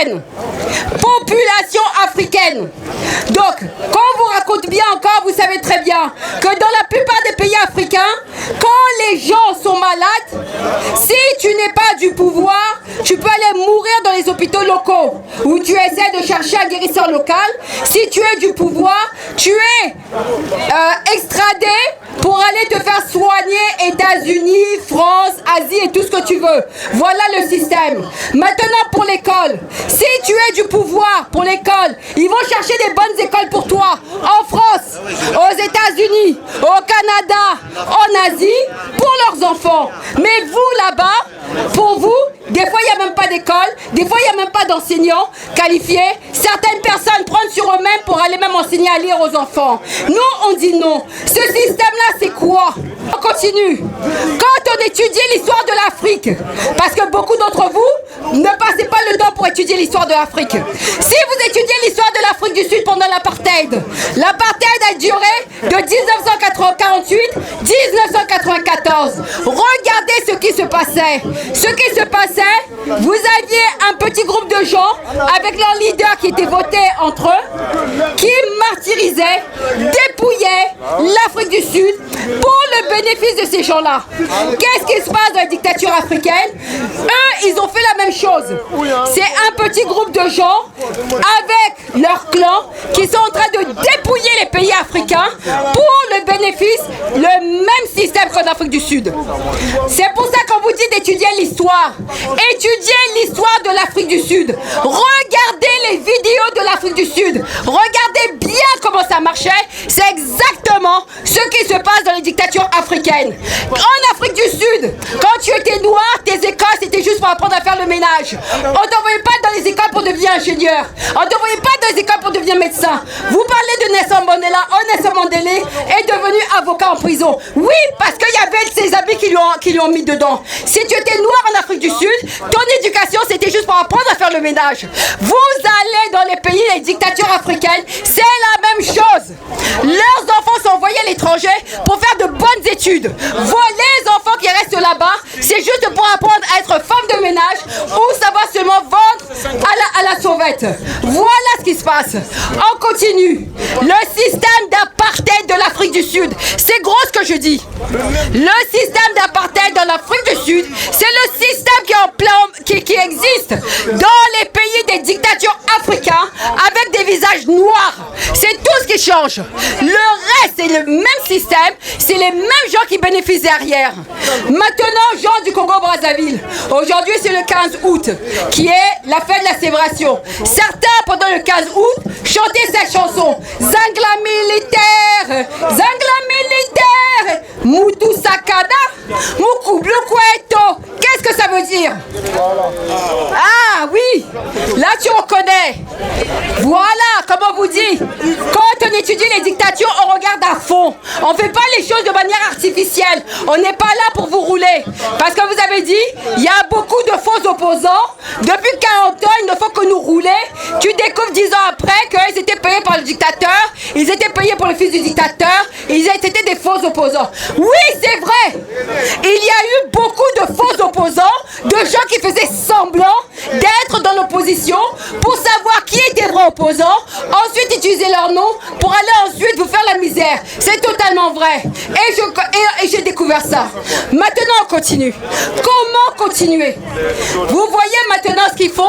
africaine. Population africaine. Donc, quand on vous raconte bien encore, vous savez très bien que dans la plupart des pays africains, quand les gens sont malades, si tu n'es pas du pouvoir, tu peux aller mourir dans les hôpitaux locaux où tu essaies de chercher un guérisseur local. Si tu es du pouvoir, tu es extradé pour aller te faire soigner États-Unis, France, Asie et tout ce que tu veux. Voilà le système. Maintenant pour l'école, si tu es du pouvoir pour l'école, ils vont chercher des bonnes écoles pour toi en France, aux États-Unis, au Canada, en Asie, pour leurs enfants. Mais vous là-bas, pour vous, des fois il n'y a même pas d'école, des fois il n'y a même pas d'enseignants qualifiés. Certaines personnes prennent sur eux-mêmes pour aller même enseigner à lire aux enfants. Nous on dit non. Ce système-là c'est quoi? On continue. Quand on étudie l'histoire de l'Afrique, parce que beaucoup d'entre vous ne passez pas le temps pour étudier l'histoire de l'Afrique. Si vous étudiez l'histoire de l'Afrique du Sud pendant l'apartheid, l'apartheid a duré de 1948 à 1994. Regardez ce qui se passait. Ce qui se passait, vous aviez un petit groupe de gens avec leurs leaders qui étaient votés entre eux, qui martyrisaient, dépouillaient l'Afrique du Sud pour le bénéfice de ces gens-là. Qu'est-ce qui se passe dans les dictatures africaines? Eux, ils ont fait la même chose. C'est un petit groupe de gens avec leur clan qui sont en train de dépouiller les pays africains pour le bénéfice, le même système qu'en Afrique du Sud. C'est pour ça qu'on vous dit d'étudier l'histoire. Étudiez l'histoire de l'Afrique du Sud. Regardez les vidéos de l'Afrique du Sud. Regardez bien comment ça marchait. C'est exactement ce qui se passe dans les dictatures africaines. En Afrique du Sud, quand tu étais noir, tes écoles c'était juste pour apprendre à faire le ménage. On ne t'envoyait pas dans les écoles pour devenir ingénieur. On ne t'envoyait pas dans les écoles pour devenir médecin. Vous parlez de Nelson Mandela. Nelson Mandela est devenu avocat en prison. Oui, parce qu'il y avait ses amis qui lui ont mis dedans. Si tu étais noir en Afrique du Sud, ton éducation c'était juste pour apprendre à faire le ménage. Vous allez dans les pays, les dictatures africaines, c'est la même chose. Leurs enfants sont envoyés à l'étranger pour faire de bonnes études. Les enfants qui restent là-bas, c'est juste pour apprendre à être femme de ménage ou savoir seulement vendre à la sauvette. Voilà ce qui se passe. On continue. Le système d'apartheid de l'Afrique du Sud. C'est gros ce que je dis. Le système d'apartheid dans l'Afrique du Sud, c'est le système qui est en plan, qui existe dans les pays des dictatures africains avec des visages noirs. C'est tout ce qui change. Le reste, c'est le même système, c'est les mêmes gens qui bénéficient derrière. Maintenant, gens du Congo-Brazzaville. Aujourd'hui, c'est le 15 août, qui est la fête de la célébration. Certains, pendant le 15 août, chantaient cette chanson. Zangla militaire, Moutou Sakada, Moukoublou Kweto. Qu'est-ce que ça veut dire? Ah oui, là tu reconnais. Voilà, comme on vous dit, quand on étudie les dictatures, on regarde à fond. On ne fait pas les choses de manière artificielle. On n'est pas là pour vous rouler. Parce que vous avez dit, il y a beaucoup de faux opposants. Depuis 40 ans, il ne faut que nous rouler. Tu découvres 10 ans après qu'ils étaient payés par le dictateur. Ils étaient payés pour le fils du dictateur. Ils étaient des faux opposants. Oui, c'est vrai. Il y a eu beaucoup de faux opposants, de gens qui faisaient semblant d'être dans l'opposition pour savoir qui était vrai opposant, ensuite utiliser leur nom pour aller ensuite vous faire la misère. C'est totalement vrai. Et j'ai découvert ça. Maintenant, on continue. Comment continuer? Vous voyez maintenant ce qu'ils font?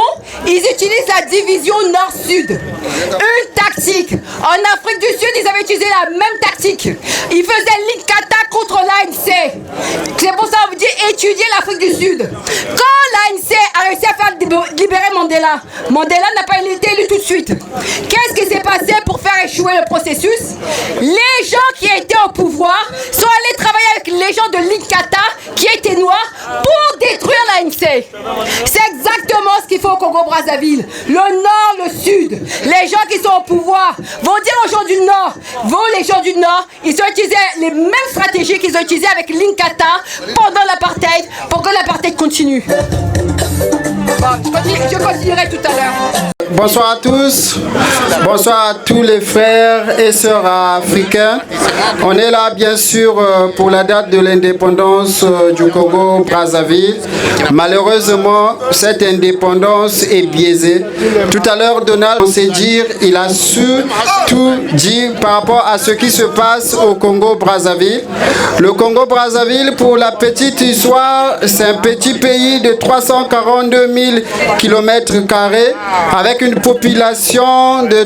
Ils utilisent la division nord-sud. Une tactique. En Afrique du Sud, ils avaient utilisé la même tactique. Ils faisaient l'Inkatha contre l'ANC. C'est pour ça qu'on vous dit étudier l'Afrique du Sud. Quand l'ANC a réussi à faire libérer Mandela, Mandela n'a pas été élu tout de suite. Qu'est-ce qui s'est passé pour faire échouer le processus? Les gens qui étaient au pouvoir sont allés travailler avec les gens de l'Inkatha qui étaient noirs pour détruire l'ANC. C'est exactement ce qu'il faut au Congo-Brazzaville. Le nord, le sud. Les gens qui sont au pouvoir vont dire aux gens du nord, les gens du nord, ils ont utilisé les mêmes stratégies qu'ils ont utilisées avec l'Inkatha pendant l'apartheid pour que l'apartheid continue. Bon, je continuerai tout à l'heure. bonsoir à tous. Bonsoir à tous les frères et sœurs africains. On est là, bien sûr, pour la date de l'indépendance du Congo-Brazzaville. Malheureusement, cette indépendance est biaisée. Tout à l'heure, Donald, on sait dire, il a su tout dire par rapport à ce qui se passe au Congo-Brazzaville. Le Congo-Brazzaville, pour la petite histoire, c'est un petit pays de 342 000 km² avec une population de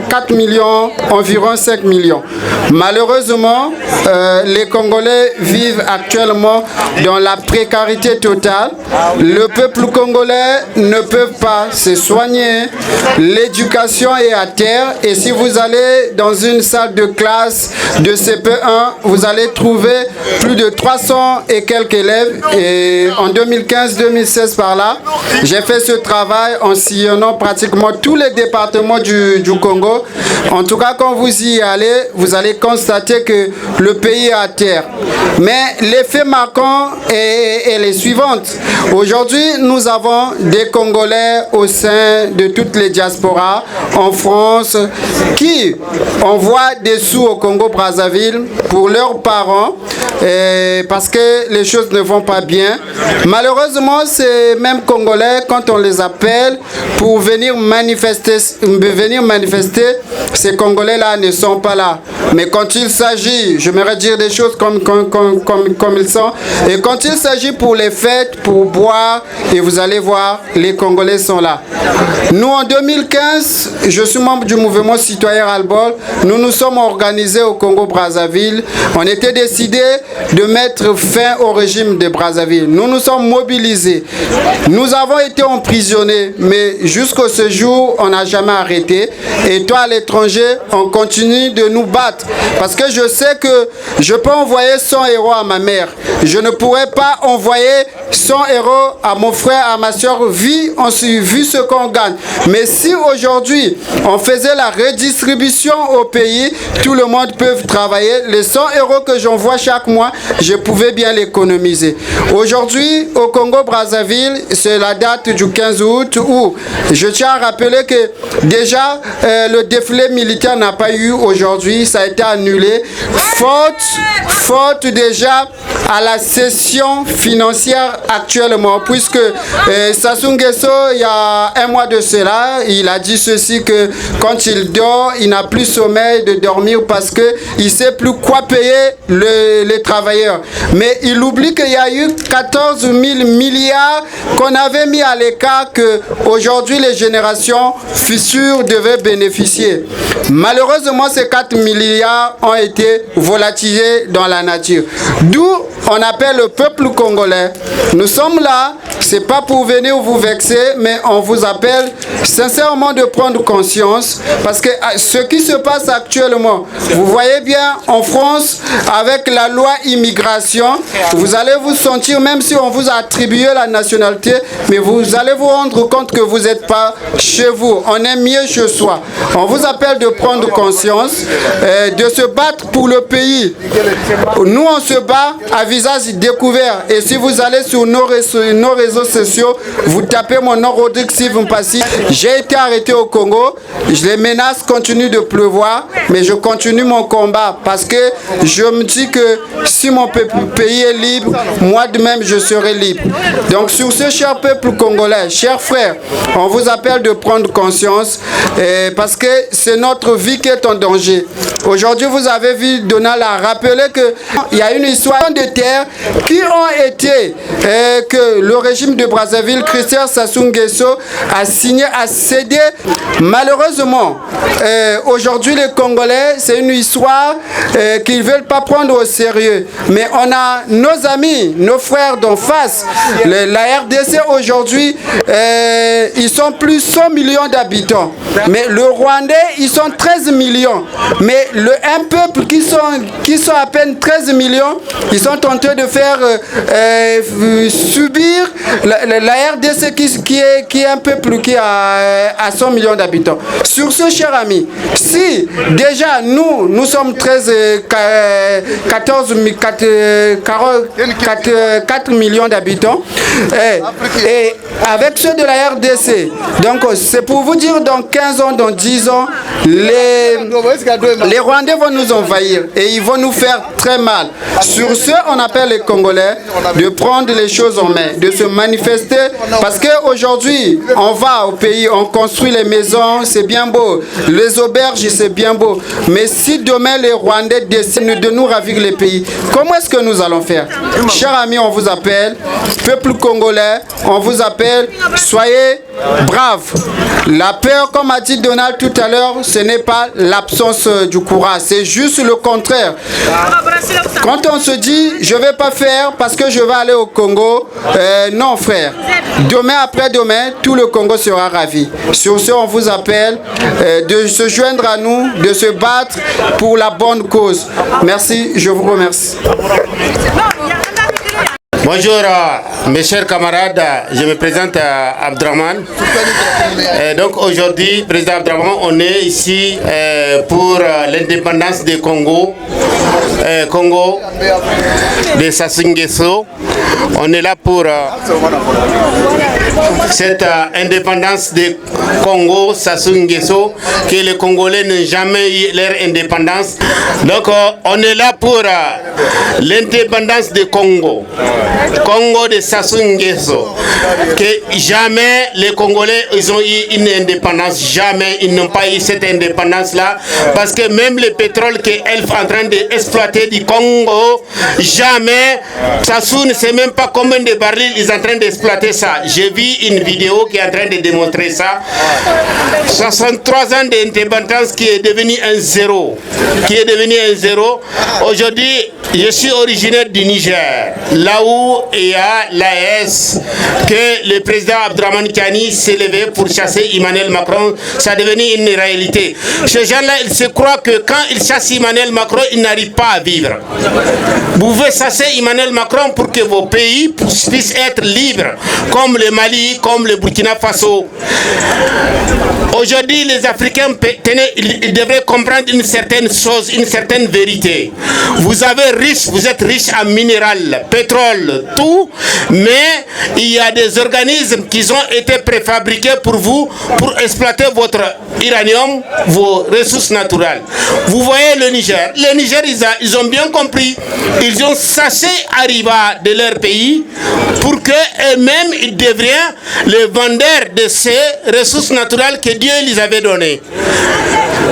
4 millions, environ 5 millions. Malheureusement, les Congolais vivent actuellement dans la précarité totale. Le peuple congolais ne peut pas se soigner. L'éducation est à terre. Et si vous allez dans une salle de classe de CP1, vous allez trouver plus de 300 et quelques élèves. Et en 2015-2016 par là, j'ai fait ce travail en sillonnant pratiquement tous les départements du Congo. En tout cas, quand vous y allez, vous allez constater que le pays est à terre. Mais l'effet marquant est les suivantes. Aujourd'hui, nous avons des Congolais au sein de toutes les diasporas en France qui envoient des sous au Congo-Brazzaville pour leurs parents parce que les choses ne vont pas bien. Malheureusement, ces mêmes Congolais, quand on les appelle pour venir manifester, ces Congolais-là ne sont pas là. Mais quand il s'agit, j'aimerais dire des choses comme ils sont, et quand il s'agit pour les fêtes, pour boire, et vous allez voir, les Congolais sont là. Nous, en 2015, je suis membre du mouvement citoyen Ras-le-Bol, nous nous sommes organisés au Congo-Brazzaville. On était décidé de mettre fin au régime de Brazzaville. Nous nous sommes mobilisés. Nous avons été emprisonnés, mais jusqu'à ce jour, on n'a jamais arrêté. Et toi, à l'étranger, on continue de nous battre. Parce que je sais que je peux envoyer 100 € à ma mère. Je ne pourrais pas envoyer 100 € à mon frère, à ma soeur, vu ce qu'on gagne. Mais si aujourd'hui, on faisait la redistribution au pays, tout le monde peut travailler. Les 100 € que j'envoie chaque mois, je pouvais bien l'économiser. Aujourd'hui, au Congo-Brazzaville, c'est la date du 15 août où je tiens à rappeler que déjà, le défilé militaire n'a pas eu aujourd'hui, ça a été annulé. Faute déjà à la session financière actuellement, puisque Sassou Nguesso, il y a un mois de cela, il a dit ceci, que quand il dort, il n'a plus sommeil de dormir parce qu'il ne sait plus quoi payer les travailleurs. Mais il oublie qu'il y a eu 14 000 milliards qu'on avait mis à l'écart, que aujourd'hui les générations futures devaient bénéficier. Malheureusement, ces 4 milliards ont été volatilisés dans la nature. D'où on appelle le peuple congolais. Nous sommes là, c'est pas pour venir vous vexer, mais on vous appelle sincèrement de prendre conscience, parce que ce qui se passe actuellement, vous voyez bien en France, avec la loi immigration, vous allez vous sentir, même si on vous a attribué la nationalité, mais vous allez vous rendre compte que vous n'êtes pas chez vous. On est mieux chez soi. On vous appelle de prendre conscience, de se battre pour le pays. Nous, on se bat à visage découvert. Et si vous allez sur nos réseaux sociaux, vous tapez mon nom, Rodrigue Steve Mpassi. J'ai été arrêté au Congo. Les menaces continuent de pleuvoir, mais je continue mon combat parce que je me dis que si mon pays est libre, moi de même je serai libre. Donc sur ce cher peuple congolais, chers frères, on vous appelle de prendre conscience parce que c'est notre vie qui est en danger. Aujourd'hui, vous avez vu, Donald a rappelé qu'il y a une histoire de terre qui ont été, que le régime de Brazzaville, Christian Sassou Nguesso, a signé, a cédé. Malheureusement, aujourd'hui, les Congolais, c'est une histoire qu'ils ne veulent pas prendre au sérieux. Mais on a nos amis, nos frères d'en face. La RDC, aujourd'hui, ils sont plus de 100 millions d'habitants. Mais le Rwandais, ils sont 13 millions. Mais un peuple qui sont à peine 13 millions, ils sont en train de faire subir la RDC qui est un peuple qui a 100 millions d'habitants. Sur ce, cher ami, si déjà nous sommes 4 millions d'habitants, et avec ceux de la RDC, donc c'est pour vous dire, dans 15 ans, dans 10 ans, les Rwandais vont nous envahir et ils vont nous faire très mal. Sur ce, on appelle les Congolais de prendre les choses en main, de se manifester, parce qu'aujourd'hui, on va au pays, on construit les maisons, c'est bien beau, les auberges, c'est bien beau, mais si demain les Rwandais décident de nous ravir les pays, comment est-ce que nous allons faire? Chers amis, on vous appelle, peuple congolais, on vous appelle, soyez braves. La peur, comme a dit Donald tout à l'heure, ce n'est pas l'absence du courage, c'est juste le contraire. Quand on se dit, je ne vais pas faire parce que je vais aller au Congo, non frère, demain après-demain, tout le Congo sera ravi. Sur ce, on vous appelle de se joindre à nous, de se battre pour la bonne cause. Merci, je vous remercie. Bonjour mes chers camarades, je me présente à Abdraman. Donc aujourd'hui, président Abdraman, on est ici pour l'indépendance du Congo, Congo de Sassou Nguesso. On est là pour cette indépendance du Congo, Sassou Nguesso, que les Congolais n'ont jamais eu leur indépendance. Donc on est là pour l'indépendance du Congo. Congo de Sassou Nguesso, que jamais les Congolais ils ont eu une indépendance, jamais ils n'ont pas eu cette indépendance là, parce que même le pétrole qu'elle est en train d'exploiter du Congo, jamais Sassou ne sait même pas combien de barils ils sont en train d'exploiter ça. J'ai vu une vidéo qui est en train de démontrer ça. 63 ans d'indépendance qui est devenu un zéro, Aujourd'hui, je suis originaire du Niger, là où il y a l'AES, que le président Abdraman Tiani s'est levé pour chasser Emmanuel Macron. Ça a devenu une réalité. Ces gens-là, ils se croient que quand ils chassent Emmanuel Macron, ils n'arrivent pas à vivre. Vous pouvez chasser Emmanuel Macron pour que vos pays puissent être libres, comme le Mali, comme le Burkina Faso. Aujourd'hui, les Africains, ils devraient comprendre une certaine chose, une certaine vérité. Vous êtes riche en minéral, pétrole, tout, mais il y a des organismes qui ont été préfabriqués pour vous, pour exploiter votre uranium, vos ressources naturelles. Vous voyez le Niger. Les Niger, ils ont bien compris. Ils ont chassé Arriva de leur pays pour qu'eux-mêmes, ils deviennent les vendeurs de ces ressources naturelles que Dieu les avait données.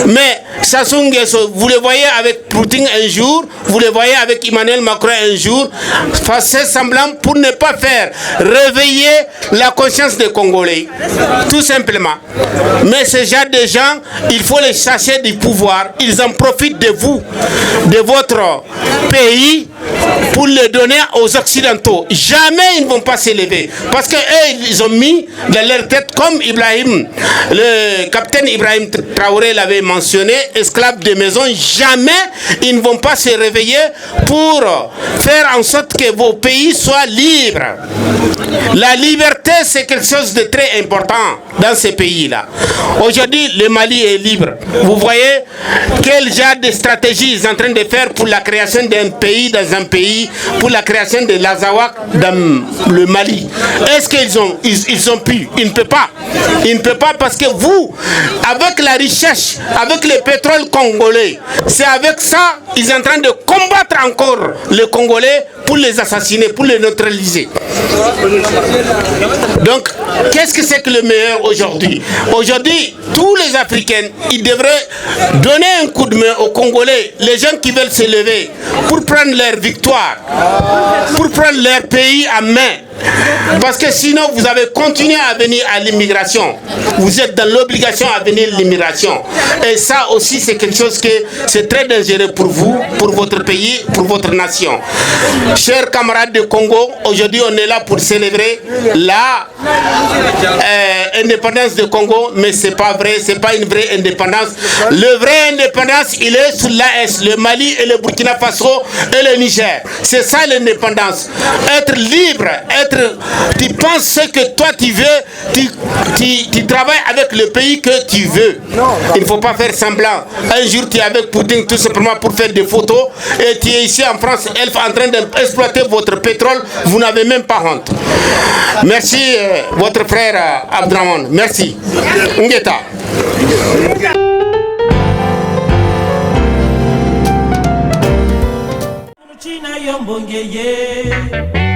Mais Sassou Nguesso, vous le voyez avec Poutine un jour, vous le voyez avec Emmanuel Macron un jour, faire semblant pour ne pas faire réveiller la conscience des Congolais, tout simplement. Mais ce genre de gens, il faut les chasser du pouvoir. Ils en profitent de vous, de votre pays, pour le donner aux Occidentaux. Jamais ils ne vont pas s'élever. Parce qu'eux, ils ont mis dans leur tête, comme Ibrahim, le capitaine Ibrahim Traoré l'avait mentionné, esclaves de maison, jamais ils ne vont pas se réveiller pour faire en sorte que vos pays soient libres. La liberté, c'est quelque chose de très important dans ces pays-là. Aujourd'hui, le Mali est libre. Vous voyez quel genre de stratégie ils sont en train de faire pour la création d'un pays dans un pays, pour la création de l'Azawak dans le Mali. Est-ce qu'ils ont pu? Ils ne peuvent pas. Ils ne peuvent pas parce que vous, avec la richesse, avec le pétrole congolais, c'est avec ça qu'ils sont en train de combattre encore les Congolais pour les assassiner, pour les neutraliser. Donc, qu'est-ce que c'est que le meilleur aujourd'hui? Aujourd'hui, tous les Africains, ils devraient donner un coup de main aux Congolais, les gens qui veulent se lever, pour prendre leur victoire, pour prendre leur pays en main. Parce que sinon, vous avez continué à venir à l'immigration. Vous êtes dans l'obligation à venir à l'immigration. Et ça aussi, c'est quelque chose que c'est très dangereux pour vous, pour votre pays, pour votre nation. Chers camarades de Congo, aujourd'hui, on est là pour célébrer indépendance du Congo, mais c'est pas vrai, c'est pas une vraie indépendance. Le vrai indépendance, il est sur l'AS, le Mali et le Burkina Faso et le Niger. C'est ça l'indépendance. Être libre, tu penses ce que toi tu veux, tu travailles avec le pays que tu veux. Il ne faut pas faire semblant. Un jour tu es avec Poutine tout simplement pour faire des photos et tu es ici en France, elle est en train d'exploiter votre pétrole, vous n'avez même pas honte. Merci votre frère Abdraman. Merci. Ngeta. China yombongeye